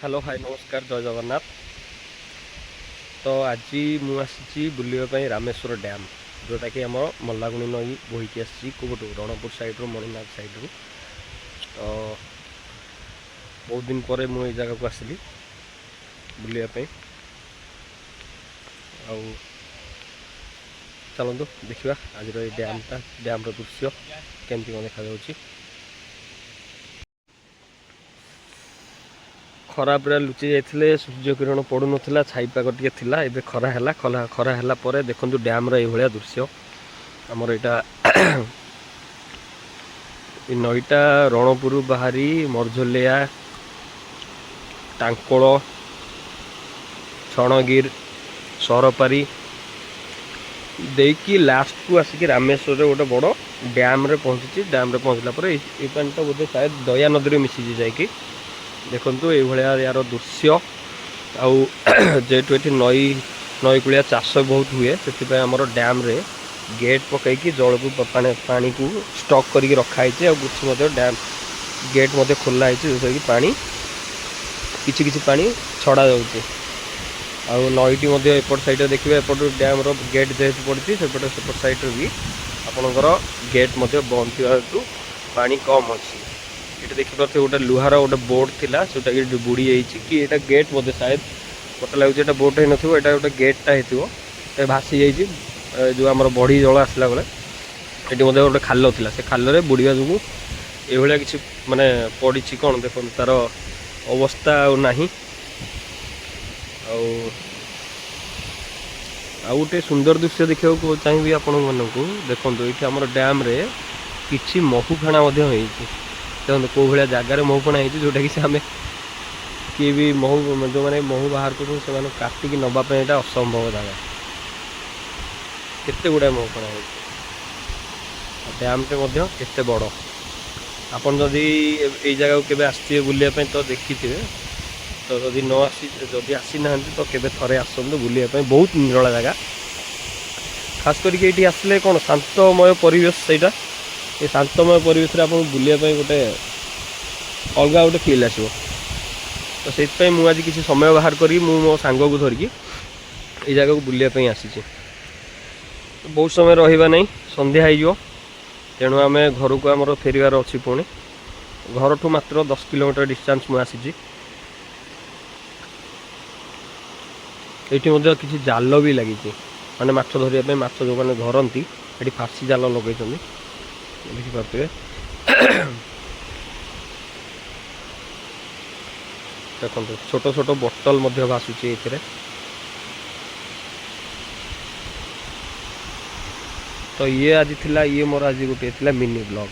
Hello hi नमस्कार जय जगन्नाथ। तो आज मुझे बुलाई रामेश्वर डैम जोटा कि आम मल्लागुणी नई बोहीकी आसी कौटू रणपुर साइड रू मणिनाग साइड रू। तो बहुत दिन पर मुझे जगह को आसली बुलाई। चलतु देखा आज डैमटा डैम दृश्य केमती कौन देखा। खरा पूरा लुचि जाते सूर्य किरण पड़ू नाला छाई पाग टे थिला एबे खरा है खरा है देखु डैम रा दृश्य आमर यहाँ नईटा रणपुर बाहरी मरझलिया टांकोल छणगिर सरपारी देकी लास्ट को आसिक रामेश्वर गोटे बड़ डैम रे पहुँची। डैम रे पहुँचला ये पानी तो बोधे शायद दया नदी में मिसी जाए। देखु ये यार दृश्य जेहेतु ये नई नईकूलिया चाष बहुत हुए से आमर डैम रे गेट पकई जल को पानी को स्टॉक करके रखाई कुछ डैम गेट मध्य खोला है कि पानी किसी पानी छड़ा जाऊँगी। नईटी एपट साइड देखिए एपट डैम रो गेट जेहेतु पड़ी सेपट साइड भी आपणकर गेट बंद थी हेतु पानी कम अच्छी। ये देखिए गोटे लुहार गोटे बोट थिला जोटा कि बुड़ी जाइए कि यहाँ गेट मध्य शायद मत लगे बोट हो ना गोटे गेटा हो भासी जाइए जो आम बढ़ी जल आसला बेले ये गोटे खाल था से खाल बुड़िया जो ये किसी माने पड़ी कौन देख तार अवस्था ना गोटे सुंदर दृश्य देखा चाहिए आपण मानक देखो ये आम डैम रे किसी महूफेणा देखो कौ भाया जगार महूफेणा हो जोटा कि आम किए भी महू जो मैंने महू बाहर कर काटिक नापी यहाँ असंभव जगह केते गुड़ा महूफेणा हो डैमटे केते बड़ आपन जदि ये जगह को आसते बुलापी तो देखिथे तो जदि न आसी जदि आसी ना तो केबे थरे आसतु बुलापी बहुत निराला जगह खास करके ये आसले कौन शांतमय परिवेश सहीटा ये शांतमय परिवेश आप बुलापी गोटे अलग गोटे फिल आसो। तो से मुझे किसी समय बाहर करी मो सांग को धरिकी ये जगह को बुलापी आसी बहुत समय रहा नहीं संध्या हो तेणु आम घर को आमर फेरबार अच्छी पुणी घर ठू मात्र 10 किलोमीटर डिस्टेंस मुझे आसी। ये किसी जाल भी लगी माने माछ धरिया माछ जो मैंने धरती ये फासी जाल लगे देखिपे देखो छोट छोट बोतल भासुची ये। तो ये आज थिला ये मोर आज गोटे मिनी ब्लॉग।